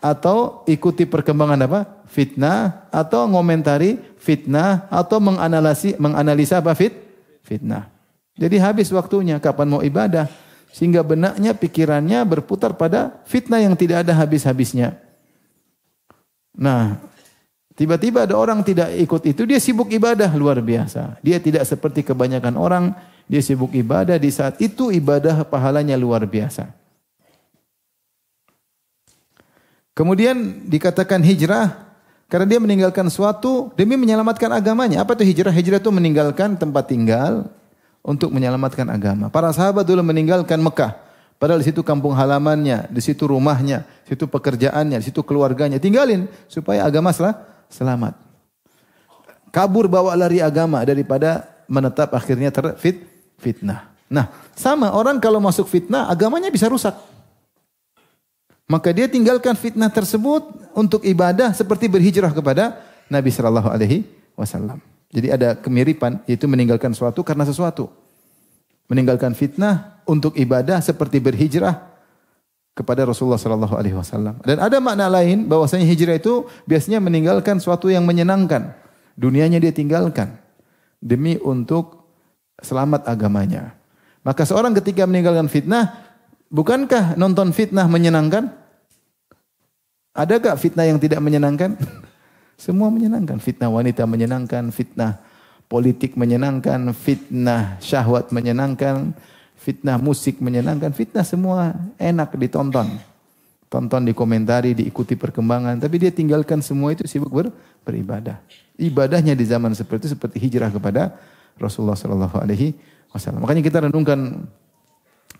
atau ikuti perkembangan apa? Fitnah, atau ngomentari fitnah, atau menganalisa apa? Fitnah. Jadi habis waktunya, kapan mau ibadah? Sehingga benaknya, pikirannya berputar pada fitnah yang tidak ada habis-habisnya. Nah, tiba-tiba ada orang tidak ikut itu, dia sibuk ibadah luar biasa. Dia tidak seperti kebanyakan orang, dia sibuk ibadah, di saat itu ibadah pahalanya luar biasa. Kemudian dikatakan hijrah karena dia meninggalkan suatu demi menyelamatkan agamanya. Apa itu hijrah? Hijrah itu meninggalkan tempat tinggal untuk menyelamatkan agama. Para sahabat dulu meninggalkan Mekah. Padahal di situ kampung halamannya, di situ rumahnya, di situ pekerjaannya, di situ keluarganya. Tinggalin supaya agama selamat. Kabur bawa lari agama daripada menetap akhirnya fitnah. Nah, sama orang kalau masuk fitnah agamanya bisa rusak. Maka dia tinggalkan fitnah tersebut untuk ibadah seperti berhijrah kepada Nabi sallallahu alaihi wasallam. Jadi ada kemiripan, yaitu meninggalkan sesuatu karena sesuatu. Meninggalkan fitnah untuk ibadah seperti berhijrah kepada Rasulullah sallallahu alaihi wasallam. Dan ada makna lain bahwasanya hijrah itu biasanya meninggalkan sesuatu yang menyenangkan. Dunianya dia tinggalkan demi untuk selamat agamanya. Maka seorang ketika meninggalkan fitnah, bukankah nonton fitnah menyenangkan? Adakah fitnah yang tidak menyenangkan? Semua menyenangkan. Fitnah wanita menyenangkan, fitnah politik menyenangkan, fitnah syahwat menyenangkan, fitnah musik menyenangkan, fitnah semua enak ditonton. Tonton, dikomentari, diikuti perkembangan. Tapi dia tinggalkan semua itu, sibuk beribadah. Ibadahnya di zaman seperti itu seperti hijrah kepada Rasulullah sallallahu alaihi wasallam. Makanya kita renungkan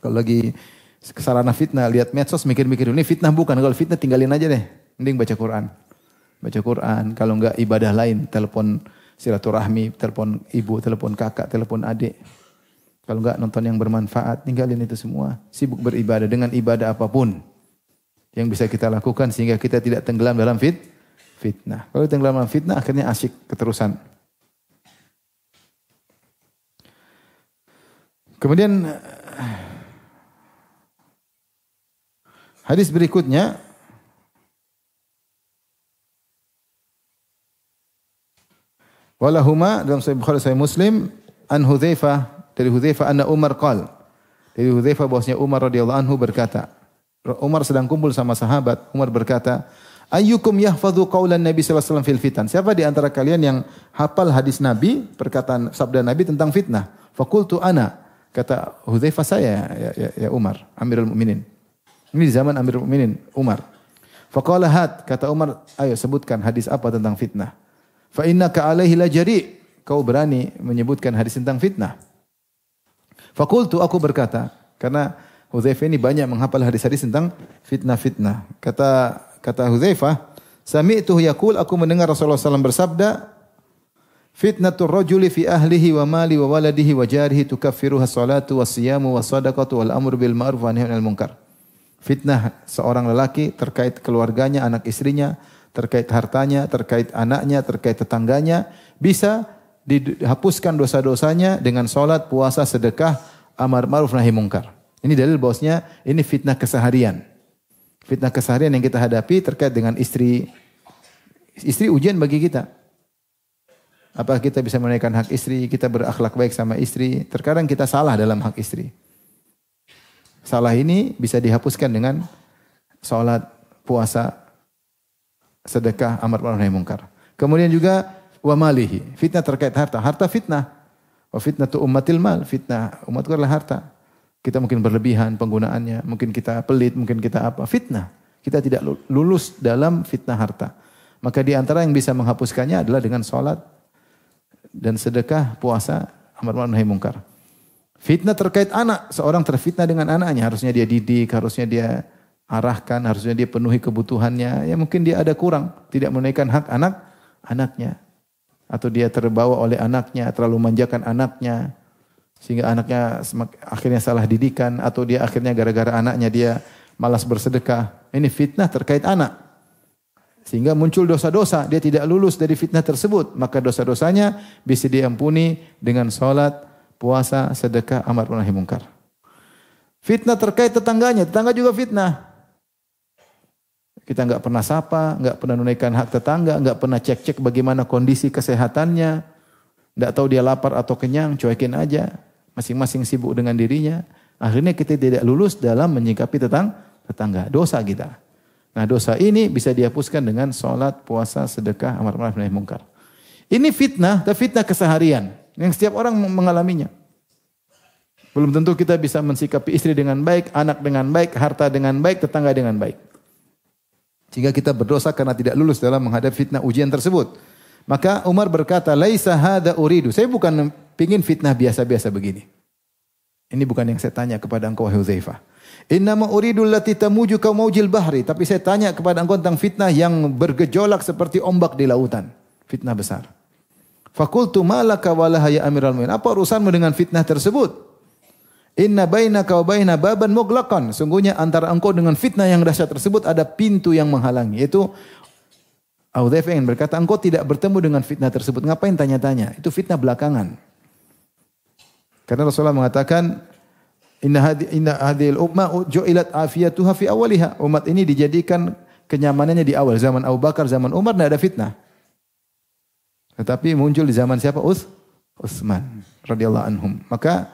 kalau lagi kesalahan fitnah, lihat medsos, mikir-mikir ini fitnah bukan. Kalau fitnah tinggalin aja deh. Mending baca Quran. Baca Quran. Kalau enggak ibadah lain, telepon silaturahmi, telepon ibu, telepon kakak, telepon adik. Kalau enggak nonton yang bermanfaat, tinggalin itu semua. Sibuk beribadah dengan ibadah apapun yang bisa kita lakukan sehingga kita tidak tenggelam dalam fitnah. Kalau tenggelam dalam fitnah akhirnya asyik keterusan. Kemudian hadis berikutnya walahuma dalam Sahih Bukhari Sahih Muslim an Hudzaifah dari Hudzaifah anna Umar qala. Dari Hudzaifah bahwasanya Umar radhiyallahu anhu berkata, Umar sedang kumpul sama sahabat, Umar berkata, ayyukum yahfadhu qaulan Nabi sallallahu alaihi wasallam fil fitan? Siapa di antara kalian yang hafal hadis Nabi, perkataan sabda Nabi tentang fitnah? Faqultu ana. Kata Hudzaifah, saya ya Umar, Amirul Mukminin. Ini di zaman Amirul Mukminin Umar. Faqala hat, kata Umar, ayo sebutkan hadis apa tentang fitnah. Fa innaka alaihi lajari, kau berani menyebutkan hadis tentang fitnah. Faqultu, aku berkata, karena Hudzaifah ini banyak menghafal hadis-hadis tentang fitnah-fitnah. Kata Hudzaifah, sami'tuhu yaqul, aku mendengar Rasulullah SAW bersabda, fitnatur rajuli fi ahlihi wa mali wa waladihi wa jarihi tukaffiruha salatu was-siyamu was-sadaqatu wal amru bil ma'ruf wa nahyi 'anil munkar. Fitnah seorang lelaki terkait keluarganya, anak istrinya, terkait hartanya, terkait anaknya, terkait tetangganya, bisa dihapuskan dosa-dosanya dengan salat, puasa, sedekah, amar ma'ruf nahi munkar. Ini dalil bahwasanya ini fitnah keseharian. Fitnah keseharian yang kita hadapi terkait dengan istri. Istri ujian bagi kita. Apakah kita bisa menunaikan hak istri, kita berakhlak baik sama istri. Terkadang kita salah dalam hak istri. Salah ini bisa dihapuskan dengan salat, puasa, sedekah, amar ma'ruf nahi munkar. Kemudian juga wa malihi, fitnah terkait harta. Harta fitnah. Wa fitnatu ummatil mal, fitnah umatku adalah harta. Kita mungkin berlebihan penggunaannya, mungkin kita pelit, mungkin kita apa. Fitnah. Kita tidak lulus dalam fitnah harta. Maka di antara yang bisa menghapuskannya adalah dengan salat dan sedekah, puasa, amar ma'ruf nahi munkar. Fitnah terkait anak, seorang terfitnah dengan anaknya, harusnya dia didik, harusnya dia arahkan, harusnya dia penuhi kebutuhannya. Ya mungkin dia ada kurang, tidak menunaikan hak anaknya. Atau dia terbawa oleh anaknya, terlalu manjakan anaknya, sehingga anaknya akhirnya salah didikan, atau dia akhirnya gara-gara anaknya dia malas bersedekah. Ini fitnah terkait anak. Sehingga muncul dosa-dosa, dia tidak lulus dari fitnah tersebut. Maka dosa-dosanya bisa diampuni dengan salat, puasa, sedekah, amar ma'ruf nahi munkar. Fitnah terkait tetangganya, tetangga juga fitnah. Kita enggak pernah sapa, enggak pernah menunaikan hak tetangga, enggak pernah cek-cek bagaimana kondisi kesehatannya. Enggak tahu dia lapar atau kenyang, cuekin aja. Masing-masing sibuk dengan dirinya. Akhirnya kita tidak lulus dalam menyikapi tetangga. Dosa kita. Nah dosa ini bisa dihapuskan dengan salat, puasa, sedekah, amar ma'ruf nahi munkar. Ini fitnah, tapi fitnah keseharian yang setiap orang mengalaminya. Belum tentu kita bisa mensikapi istri dengan baik, anak dengan baik, harta dengan baik, tetangga dengan baik. Sehingga kita berdosa karena tidak lulus dalam menghadapi fitnah ujian tersebut. Maka Umar berkata, "Laisa hadza uridu." Saya bukan pingin fitnah biasa-biasa begini. Ini bukan yang saya tanya kepada engkau wahai Hudzaifah. Innama uridu allati tamuju ka maujil bahri, tapi saya tanya kepada engkau tentang fitnah yang bergejolak seperti ombak di lautan, fitnah besar. Faqultu malaka walaha ya Amirul Mukminin, apa urusanmu dengan fitnah tersebut? Inna bainaka wa baina baban mughlaqan, sungguhnya antara engkau dengan fitnah yang dahsyat tersebut ada pintu yang menghalangi. Yaitu Hudzaifah yang berkata, engkau tidak bertemu dengan fitnah tersebut, ngapain tanya-tanya? Itu fitnah belakangan. Karena Rasulullah mengatakan, Inna hadhil ummah ju'ilat afiyatuha fi awaliha. Umat ini dijadikan kenyamanannya di awal. Zaman Abu Bakar, zaman Umar tidak ada fitnah. Tetapi muncul di zaman siapa? Utsman radhiyallahu anhum. Maka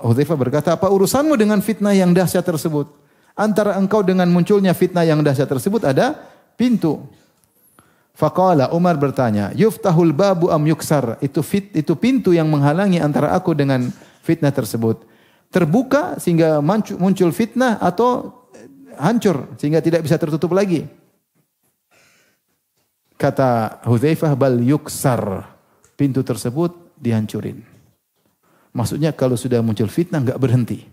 Hudzaifah berkata, apa urusanmu dengan fitnah yang dahsyat tersebut? Antara engkau dengan munculnya fitnah yang dahsyat tersebut ada pintu. Faqala, Umar bertanya, yuftahul babu am yuksar? Itu pintu yang menghalangi antara aku dengan fitnah tersebut. Terbuka sehingga muncul fitnah atau hancur sehingga tidak bisa tertutup lagi. Kata Hudzaifah, bal yuksar. Pintu tersebut dihancurin. Maksudnya kalau sudah muncul fitnah enggak berhenti.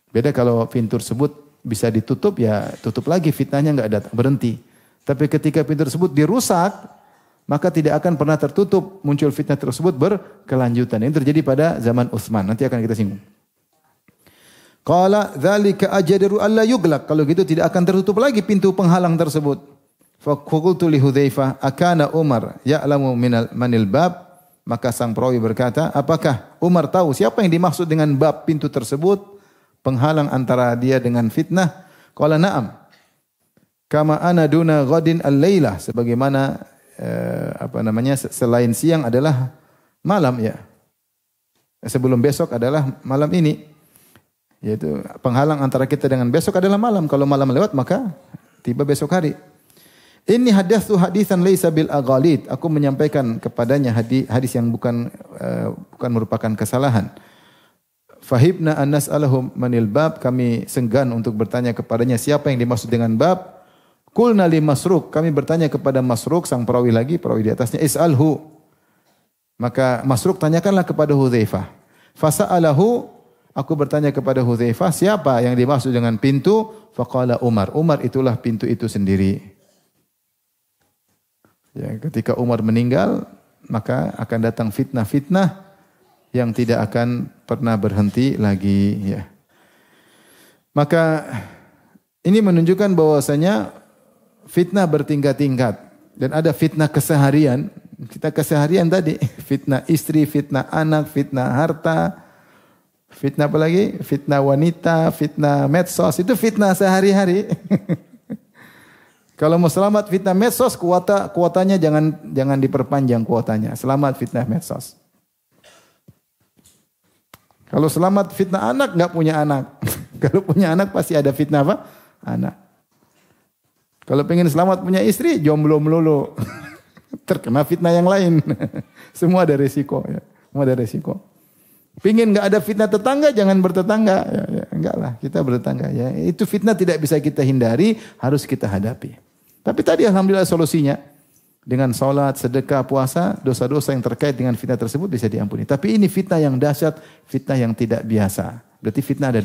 Beda kalau pintu tersebut bisa ditutup, ya tutup lagi, fitnahnya enggak datang, berhenti. Tapi ketika pintu tersebut dirusak, maka tidak akan pernah tertutup, muncul fitnah tersebut berkelanjutan. Ini terjadi pada zaman Utsman, nanti akan kita singgung. Qala dzalika ajdaru alla yuglaq. Kalau gitu tidak akan tertutup lagi pintu penghalang tersebut. Fa qultu li Hudzaifah, "Akana Umar ya'lamu manil bab?" Maka sang perawi berkata, "Apakah Umar tahu siapa yang dimaksud dengan bab pintu tersebut? Penghalang antara dia dengan fitnah?" Qala na'am. Kama ana duna ghadin al-lailah, sebagaimana selain siang adalah malam ya. Sebelum besok adalah malam ini. Yaitu penghalang antara kita dengan besok adalah malam. Kalau malam lewat maka tiba besok hari. Ini haditsu hadisan laisa bil aghalid. Aku menyampaikan kepadanya hadis yang bukan merupakan kesalahan. Fahibna an nas'alahum manil bab, kami segan untuk bertanya kepadanya siapa yang dimaksud dengan bab. Qulna li Masruq, kami bertanya kepada Masruq sang perawi di atasnya, is'alhu. Maka Masruq tanyakanlah kepada Hudzaifah. Fasa'alahu, aku bertanya kepada Hudzaifah, siapa yang dimaksud dengan pintu? Faqala Umar. Umar itulah pintu itu sendiri. Ya, ketika Umar meninggal, maka akan datang fitnah-fitnah yang tidak akan pernah berhenti lagi. Ya. Maka ini menunjukkan bahwasanya fitnah bertingkat-tingkat dan ada fitnah keseharian. Fitnah keseharian tadi, fitnah istri, fitnah anak, fitnah harta, fitnah apa lagi? Fitnah wanita, fitnah medsos, itu fitnah sehari-hari. Kalau mau selamat fitnah medsos, kuotanya jangan diperpanjang kuotanya. Selamat fitnah medsos. Kalau selamat fitnah anak, enggak punya anak. Kalau punya anak pasti ada fitnah apa? Anak. Kalau pengen selamat punya istri, jomblo melulu. Terkena fitnah yang lain. Semua ada resiko ya. Semua ada resiko. Pengen enggak ada fitnah tetangga, jangan bertetangga. Ya, enggak lah, kita bertetangga ya. Itu fitnah tidak bisa kita hindari, harus kita hadapi. Tapi tadi alhamdulillah solusinya dengan salat, sedekah, puasa, dosa-dosa yang terkait dengan fitnah tersebut bisa diampuni. Tapi ini fitnah yang dahsyat, fitnah yang tidak biasa. Berarti fitnah ada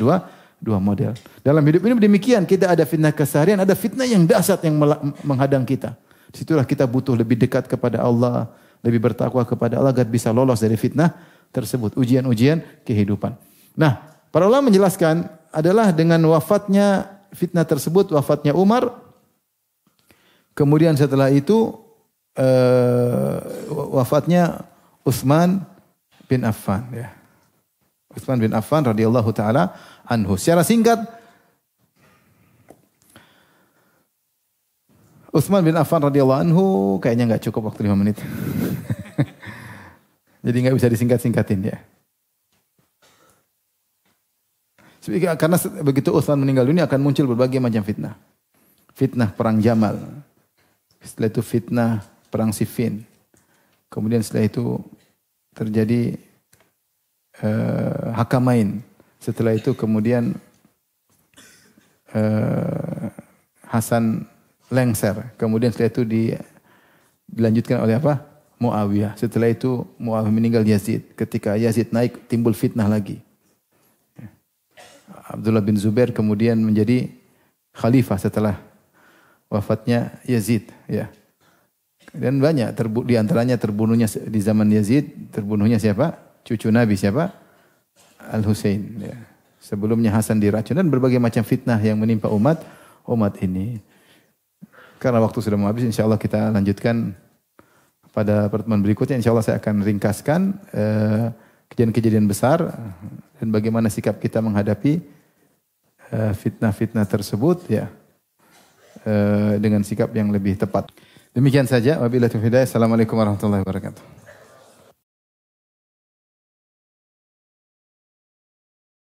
dua model. Dalam hidup ini demikian, kita ada fitnah keseharian, ada fitnah yang dahsyat yang menghadang kita. Disitulah kita butuh lebih dekat kepada Allah, lebih bertakwa kepada Allah agar bisa lolos dari fitnah tersebut, ujian-ujian kehidupan. Nah, para ulama menjelaskan adalah dengan wafatnya fitnah tersebut, wafatnya Umar. Kemudian setelah itu wafatnya Utsman bin Affan ya. Utsman bin Affan radhiyallahu taala anhu. Secara singkat, Utsman bin Affan radhiyallahu anhu kayaknya enggak cukup waktu 5 menit. Jadi enggak bisa disingkat-singkatin ya. Karena begitu Utsman meninggal dunia akan muncul berbagai macam fitnah. Fitnah perang Jamal. Setelah itu fitnah perang Siffin. Kemudian setelah itu terjadi Hakamain. Setelah itu kemudian Hasan lengser. Kemudian setelah itu dilanjutkan oleh apa? Muawiyah. Setelah itu Muawiyah meninggal Yazid. Ketika Yazid naik timbul fitnah lagi. Abdullah bin Zubair kemudian menjadi khalifah setelah wafatnya Yazid, ya. Dan banyak di antaranya terbunuhnya di zaman Yazid, terbunuhnya siapa? Cucu Nabi siapa? Al-Husain, ya. Sebelumnya Hasan diracun dan berbagai macam fitnah yang menimpa umat ini. Karena waktu sudah mau habis, insyaallah kita lanjutkan pada pertemuan berikutnya. Insyaallah saya akan ringkaskan kejadian-kejadian besar dan bagaimana sikap kita menghadapi fitnah-fitnah tersebut, ya. Dengan sikap yang lebih tepat. Demikian saja. Wabillahi taufiq hidayah. Assalamualaikum warahmatullahi wabarakatuh.